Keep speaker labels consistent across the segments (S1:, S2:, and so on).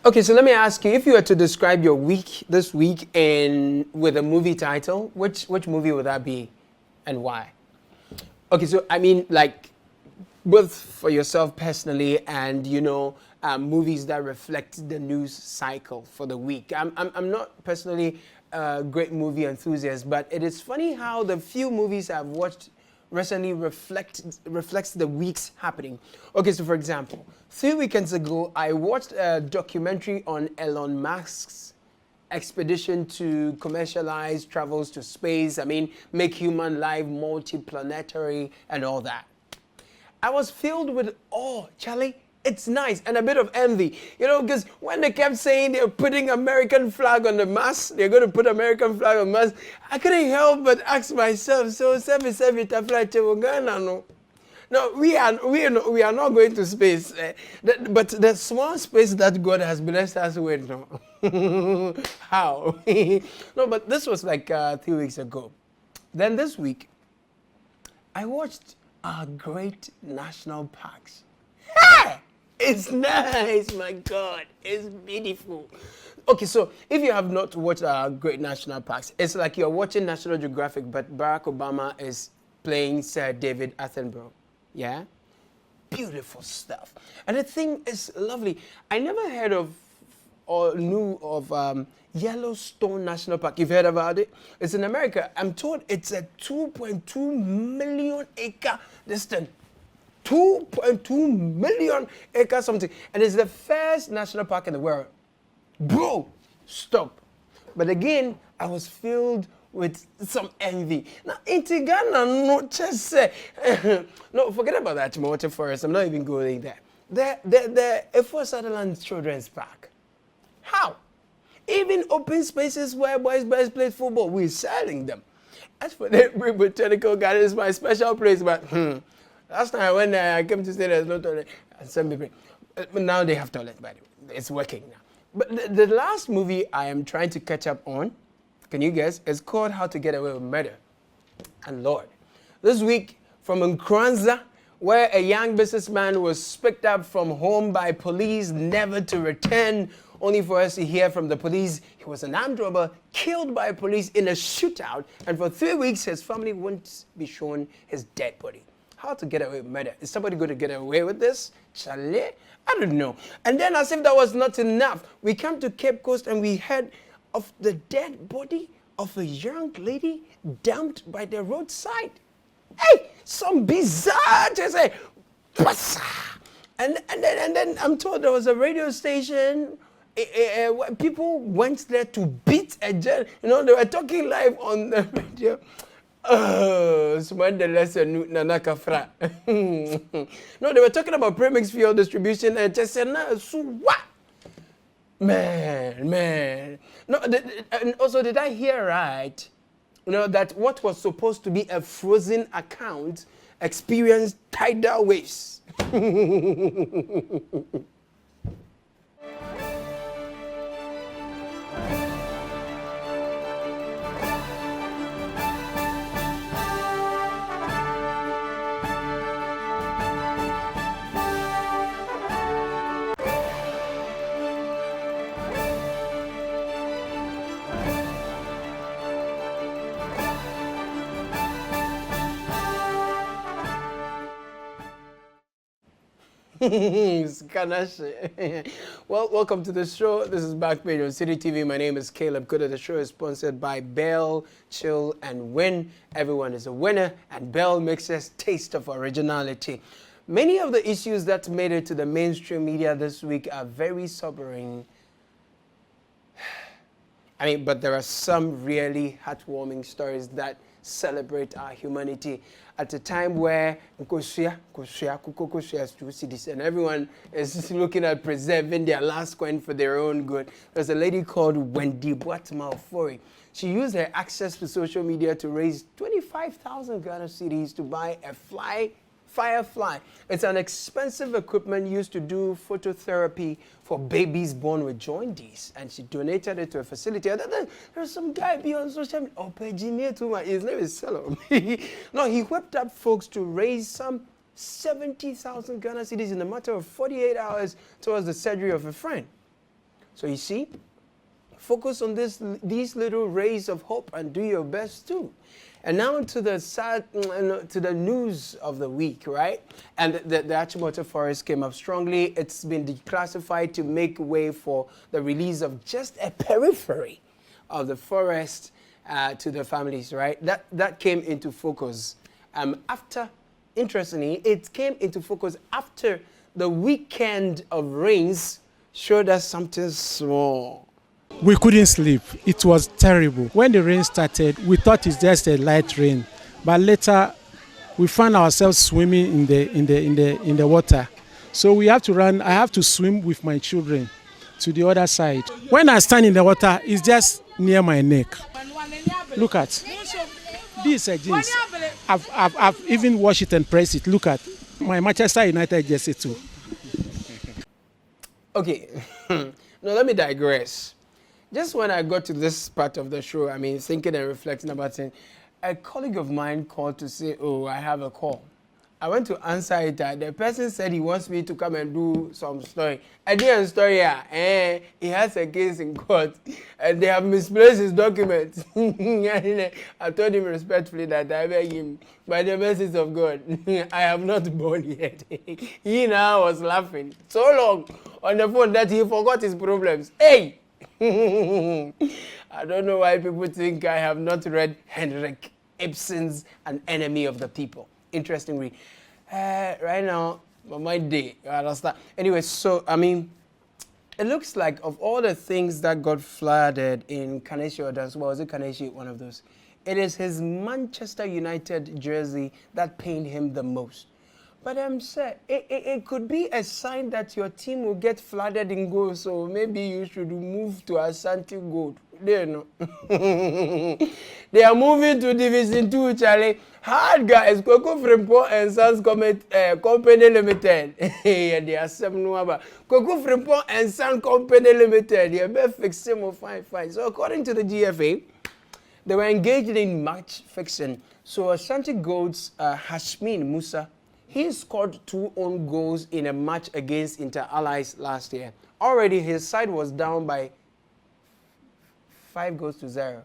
S1: Okay, so let me ask you, if you were to describe your week this week in with a movie title, which movie would that be and why? Okay, so I mean like both for yourself personally and movies that reflect the news cycle for the week. I'm not personally a great movie enthusiast, but it is funny how the few movies I've watched recently reflects the week's happening. Okay, so for example, 3 weekends ago, I watched a documentary on Elon Musk's expedition to commercialize travels to space. I mean, make human life multiplanetary and all that. I was filled with awe, Charlie. It's nice and a bit of envy, because when they kept saying they're putting American flag on the Mars, they're going to put American flag on Mars, I couldn't help but ask myself, so no, we are not going to space, but the small space that God has blessed us with, no. How? No, but this was like 3 weeks ago. Then this week, I watched our great national parks. Hey! It's nice, my God. It's beautiful. Okay, so if you have not watched our great national parks, it's like you're watching National Geographic, but Barack Obama is playing Sir David Attenborough. Yeah? Beautiful stuff. And the thing is lovely. I never heard of or knew of Yellowstone National Park. You've heard about it? It's in America. I'm told it's a 2.2 million acre distance. 2.2 million acres something. And it's the first national park in the world. Bro, stop. But again, I was filled with some envy. Now, in Ghana, no, just say, no, forget about that, Timothy Forest. I'm not even going there. The Efo Sutherland Children's Park. How? Even open spaces where boys play football, we're selling them. As for the botanical garden, it's my special place, but last time when I came to say there's no toilet, some people, but now they have toilet, by the way. It's working now. But the last movie I am trying to catch up on, can you guess? It's called How to Get Away with Murder. And Lord, this week from Nkranza, where a young businessman was picked up from home by police, never to return, only for us to hear from the police he was an armed robber killed by police in a shootout, and for 3 weeks his family won't be shown his dead body. How to get away with murder? Is somebody going to get away with this? Chalet? I don't know. And then as if that was not enough, we come to Cape Coast and we heard of the dead body of a young lady dumped by the roadside. Hey, some bizarre, just say, and then I'm told there was a radio station. People went there to beat a judge. They were talking live on the radio. No, they were talking about premix fuel distribution and just said, so what? Man. No, and also, did I hear right? That what was supposed to be a frozen account experienced tidal waves. Well, welcome to the show. This is Backpage on City TV. My name is Caleb Kudah. The show is sponsored by Bell, Chill and Win. Everyone is a winner, and Bell makes us taste of originality. Many of the issues that made it to the mainstream media this week are very sobering. But there are some really heartwarming stories that celebrate our humanity at a time where and everyone is looking at preserving their last coin for their own good. There's a lady called Wendy Boatma-Ofori. She used her access to social media to raise 25,000 Ghana cedis to buy a Firefly. It's an expensive equipment used to do phototherapy for babies born with jaundice, and she donated it to a facility. There's some guy beyond social media. Oh, Pejimia too much. His name is Selo. No, he whipped up folks to raise some 70,000 Ghana cedis in a matter of 48 hours towards the surgery of a friend. So you see, focus on these little rays of hope and do your best too. And now to the news of the week, right? And the Achimota forest came up strongly. It's been declassified to make way for the release of just a periphery of the forest to the families, right? That came into focus interestingly, it came into focus after the weekend of rains showed us something small.
S2: We couldn't sleep. It was terrible. When the rain started, we thought it's just a light rain, but later we found ourselves swimming in the water. So we have to run. I have to swim with my children to the other side. When I stand in the water, it's just near my neck. Look at these jeans. I've even washed it and pressed it. Look at my Manchester United jersey too.
S1: Okay, now let me digress. Just when I got to this part of the show, I mean, thinking and reflecting about it, a colleague of mine called to say, oh, I have a call. I went to answer it. The person said he wants me to come and do some story. I did a story, he has a case in court, and they have misplaced his documents. I told him respectfully that I beg him, by the mercies of God, I have not born yet. He now was laughing so long on the phone that he forgot his problems. Hey! I don't know why people think I have not read Henrik Ibsen's An Enemy of the People. Interesting read. Right now, my day, you understand? Anyway, so, I mean, it looks like of all the things that got flooded in Kaneshi Odas, well, was it Kaneshi, one of those? It is his Manchester United jersey that pained him the most. But I'm saying it could be a sign that your team will get flooded in gold, so maybe you should move to Asante Gold. They know. They are moving to Division 2, Charlie. Hard guys, Koko Frimpong and Sons Company Limited. They are seven number. Koko Frimpong and Sons Company Limited. They are best fixing fine. So according to the GFA, they were engaged in match fixing. So Asante Gold's Hashmin Musa, he scored 2 own goals in a match against Inter Allies last year. Already his side was down by 5-0.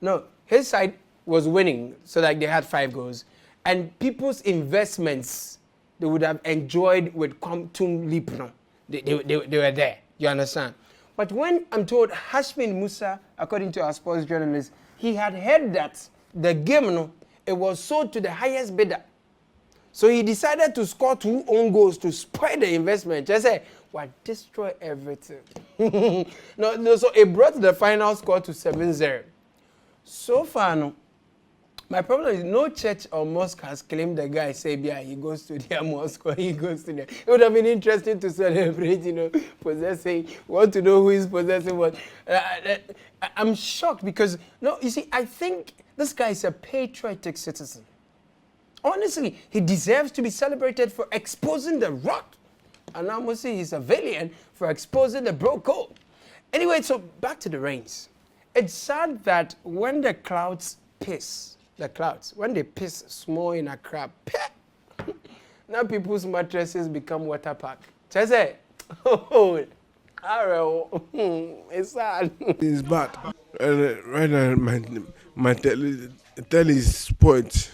S1: No, his side was winning, so like they had 5 goals. And people's investments, they would have enjoyed with Compton Lipno. They were there, you understand? But when I'm told Hashmin Musa, according to our sports journalist, he had heard that the game, it was sold to the highest bidder. So he decided to score 2 own goals to spoil the investment. Just say, well, destroy everything. No, so it brought the final score to 7-0. So far, no, my problem is no church or mosque has claimed the guy say, yeah, he goes to their mosque or he goes to their. It would have been interesting to celebrate, possessing, want to know who is possessing what. I'm shocked because, no, you see, I think this guy is a patriotic citizen. Honestly, he deserves to be celebrated for exposing the rot. And I must say he's a villain for exposing the broke code. Anyway, so back to the rains. It's sad that when the clouds piss, when they piss small in a crab, now people's mattresses become water park. Just say, it's sad.
S3: It's bad. Right now, my telly is spoiled.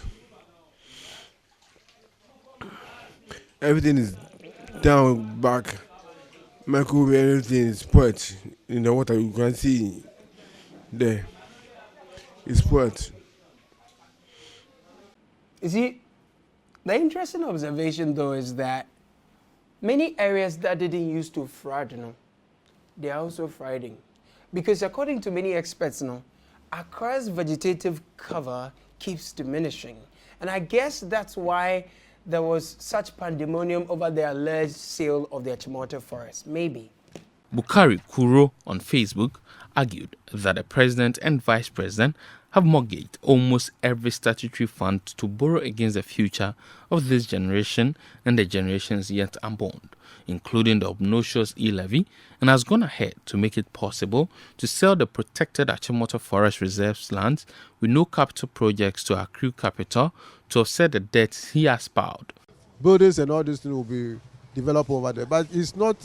S3: Everything is down, back. Microwave, everything is spoiled. In the water, you can see there. It's spoiled.
S1: You see, the interesting observation, though, is that many areas that didn't used to flood, they are also flooding. Because according to many experts, Accra's vegetative cover keeps diminishing. And I guess that's why there was such pandemonium over the alleged sale of the Achimota forest. Maybe.
S4: Bukari Kuro on Facebook argued that the president and vice president have mortgaged almost every statutory fund to borrow against the future of this generation and the generations yet unborn, including the obnoxious e-levy, and has gone ahead to make it possible to sell the protected Achimota Forest Reserves lands with no capital projects to accrue capital to offset the debts he has piled.
S5: Buildings and all these things will be developed over there, but it's not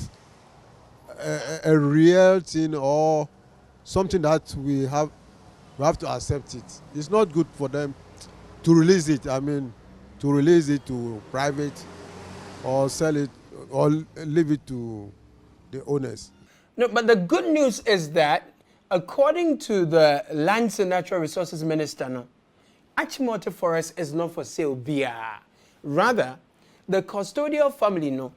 S5: a real thing or something that we have to accept it. It's not good for them to release it. I mean, to release it to private or sell it or leave it to the owners.
S1: No, but the good news is that, according to the Lands and Natural Resources Minister, no, Achimota Forest is not for sale via. Rather, the custodial family, no,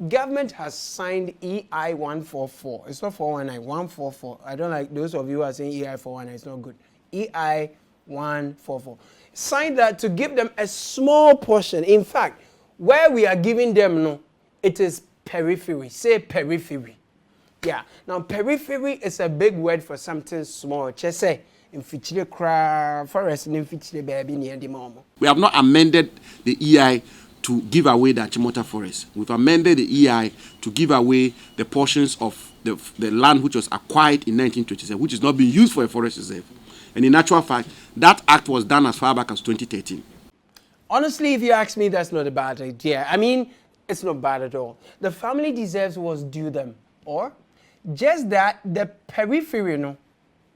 S1: government has signed EI 144. It's not 419, 144. I don't like those of you who are saying EI 419. It's not good. EI 144. Signed that to give them a small portion. In fact, where we are giving them, no, it is periphery. Say periphery. Yeah. Now, periphery is a big word for something small. Just say, in Fichile forest, in Fichile baby near the mom.
S6: We have not amended the EI to give away the Achimota forest. We've amended the EI to give away the portions of the land which was acquired in 1927, which is not being used for a forest reserve. And in actual fact, that act was done as far back as 2013.
S1: Honestly, if you ask me, that's not a bad idea. I mean, it's not bad at all. The family deserves what's due them. Or just that the periphery, no.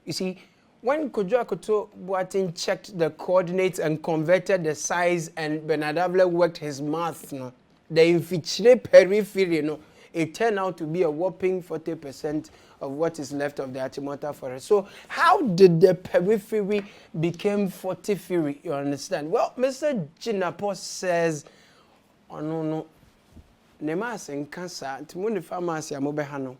S1: You see, when Kojo Akoto Boateng checked the coordinates and converted the size, and Bernard Avle worked his math, no, the Infichile periphery, no, it turned out to be a whopping 40% of what is left of the Achimota forest. So how did the periphery become 40-fery? You understand? Well, Mr. Jinapo says, oh no, nemas in cancer, Timoni pharmacy amobehano.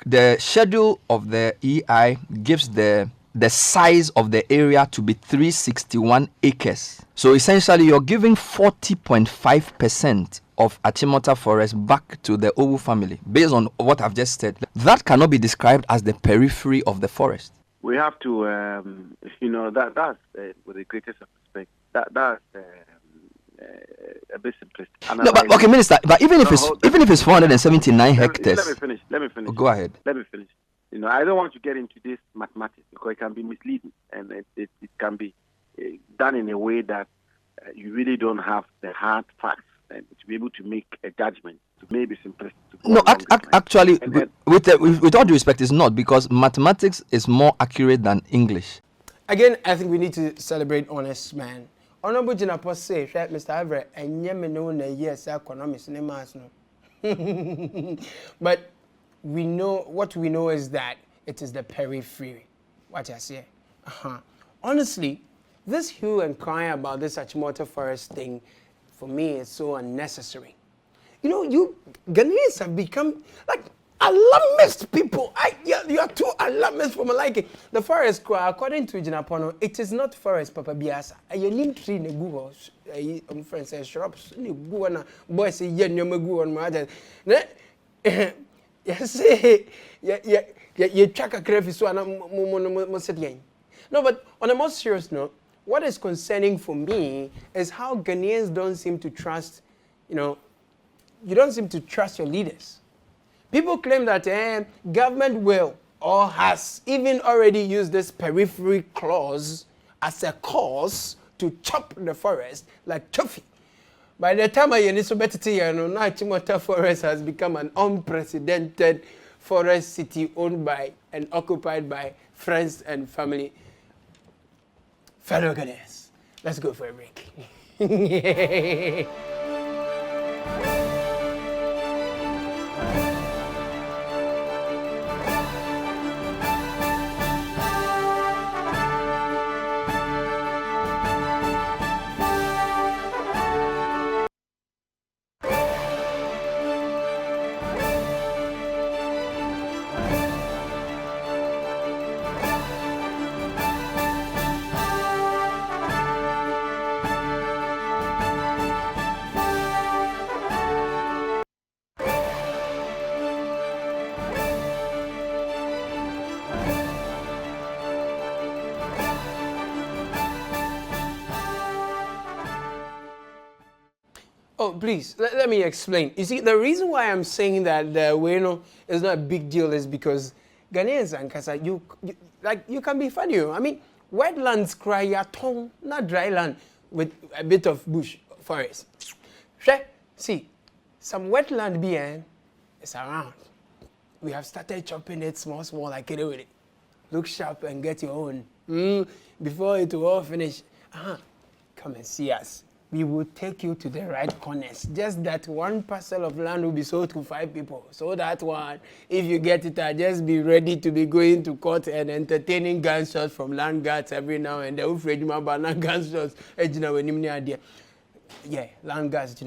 S7: The schedule of the EI gives the size of the area to be 361 acres. So essentially, you're giving 40.5% of Achimota forest back to the Owu family, based on what I've just said. That cannot be described as the periphery of the forest.
S8: We have to, that's with the greatest of respect. That's a bit simplistic.
S7: No, but okay, Minister. But even if it's 479 hectares.
S8: Let me finish.
S7: Go ahead.
S8: Let me finish. I don't want to get into this mathematics because it can be misleading and it can be done in a way that you really don't have the hard facts and to be able to make a judgment. So maybe simplistic.
S7: No, actually, with all due respect, it's not, because mathematics is more accurate than English.
S1: Again, I think we need to celebrate honest man. Honorable Jinapo say, Mr. Avre, and Yemeno na yes, economics ne mas no. But what we know is that it is the periphery. What I say. Honestly, this hue and cry about this Achimota forest thing, for me, is so unnecessary. You Ghanaians have become like alarmist people. You are too alarmist for my liking. The forest, according to Jinapono, it is not forest, Papa Biasa. You need tree ne go. Friends say shrubs. Ne go na boys say yen no go on my ne. Yes, you track a crevice so no, but on a more serious note, what is concerning for me is how Ghanaians don't seem to trust, you don't seem to trust your leaders. People claim that government will or has even already used this periphery clause as a cause to chop the forest like toffee. By the time I so better Achimota forest has become an unprecedented forest city owned by and occupied by friends and family. Fellow Ghanaians, let's go for a break. Oh, please, let me explain. You see, the reason why I'm saying that the Weno is not a big deal is because Ghanaians and Kasa, you can be funny. I mean, wetlands cry a tongue, not dry land with a bit of bush forest. See, some wetland being is around. we have started chopping it small, like it with it. Look sharp and get your own. Before it will all finish. Come and see us. We will take you to the right corners. Just that one parcel of land will be sold to 5 people. So that one, if you get it, just be ready to be going to court and entertaining gunshots from land guards every now and then. Gunshots. Yeah, land guards,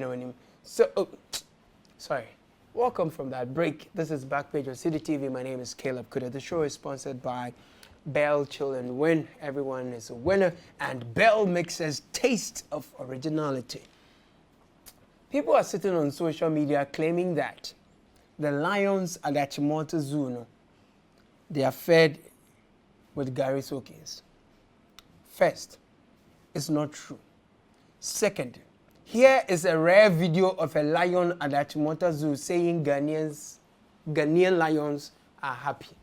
S1: So, sorry. Welcome from that break. This is Backpage on City TV. My name is Caleb Kudah. The show is sponsored by Bell Chill and Win. Everyone is a winner, and Bell makes us taste of originality. People are sitting on social media claiming that the lions at the Achimota Zoo, they are fed with Gary Soakins. First, it's not true. Second, here is a rare video of a lion at the Achimota Zoo saying Ghanaian lions are happy.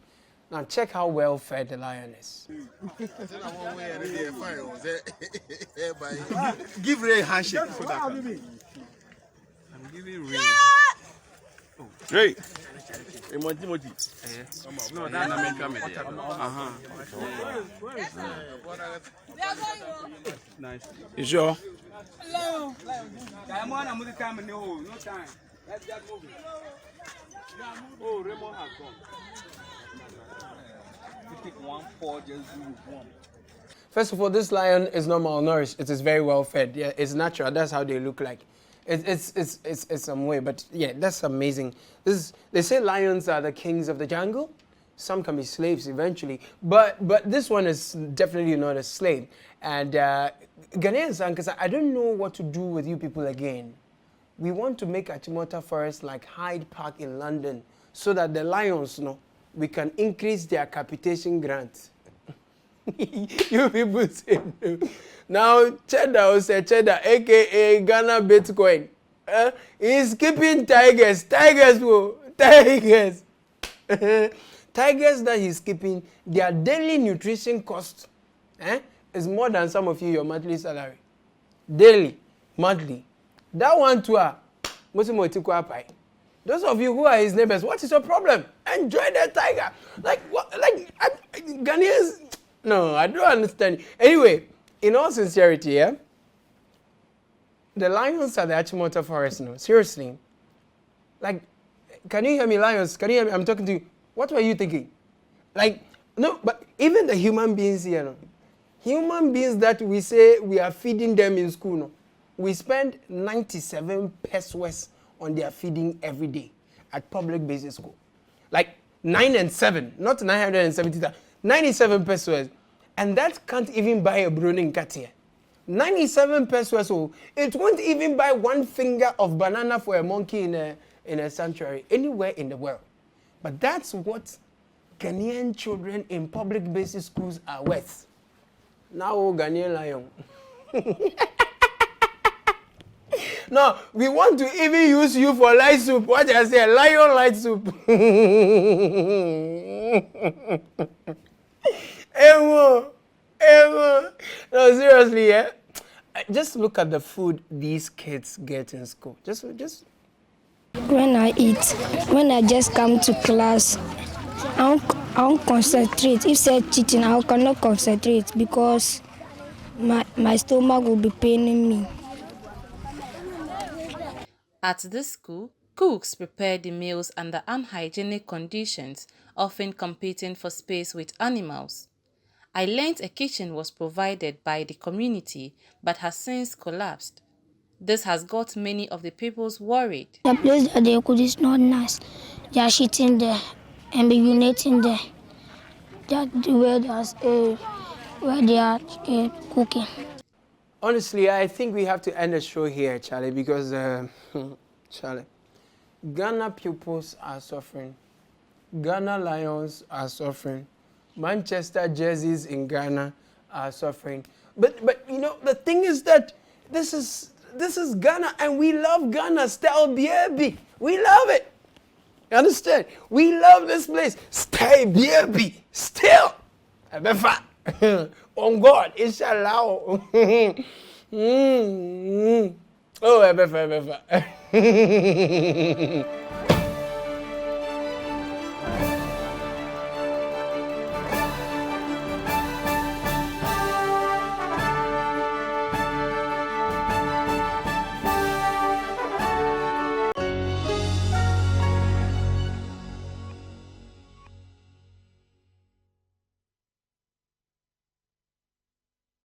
S1: Now check how well fed the lion is.
S9: Give Ray a handshake. I'm giving Ray. Ray. Timothy. No, that's not nice. You sure? Hello. No time. Let's get moving. Oh, Raymond has gone. Take one paw, just do one.
S1: First of all, this lion is not malnourished. It is very well fed. Yeah, it's natural. That's how they look like. It's some way, but yeah, that's amazing. They say lions are the kings of the jungle. Some can be slaves eventually, but this one is definitely not a slave. And Ghanaians, because I don't know what to do with you people again. We want to make Achimota Forest like Hyde Park in London, so that the lions, we can increase their capitation grant. You people say no. Now, Cheddar will say Cheddar, aka Ghana Bitcoin. He's keeping tigers. Tigers. Tigers that he's keeping, their daily nutrition cost is more than some of you, your monthly salary. Daily, monthly. That one too, those of you who are his neighbors, what is your problem? Enjoy the tiger. Like, what? Like, Ghanaians? No, I don't understand. Anyway, in all sincerity, yeah, the lions at the Achimota Forest, seriously. Like, can you hear me, lions? Can you hear me? I'm talking to you. What were you thinking? Like, no, but even the human beings here, human beings that we say we are feeding them in school, we spend 97 pesos on their feeding every day at public basic school. Like 9 and 7, not 970, 97 pesos. And that can't even buy a Bruning cat here. 97 pesos, it won't even buy one finger of banana for a monkey in a sanctuary anywhere in the world. But that's what Ghanaian children in public basic schools are worth. Now, Ghanaian lion. No, we want to even use you for light soup. What did I say? Lion light soup. No, seriously, yeah. Just look at the food these kids get in school. Just.
S10: When I eat, when I just come to class, I won't concentrate. If say teaching, I cannot concentrate because my stomach will be paining me.
S11: At this school, cooks prepare the meals under unhygienic conditions, often competing for space with animals. I learned a kitchen was provided by the community but has since collapsed. This has got many of the pupils worried.
S10: The place that they cook is not nice. They are shitting there and be urinating there. That's where they are cooking.
S1: Honestly, I think we have to end the show here, Charlie, because, Charlie, Ghana pupils are suffering. Ghana Lions are suffering. Manchester jerseys in Ghana are suffering. But the thing is that this is Ghana, and we love Ghana. Style BAB. We love it. You understand? We love this place. Stay BAB. Still. On God, inshallah. Oh,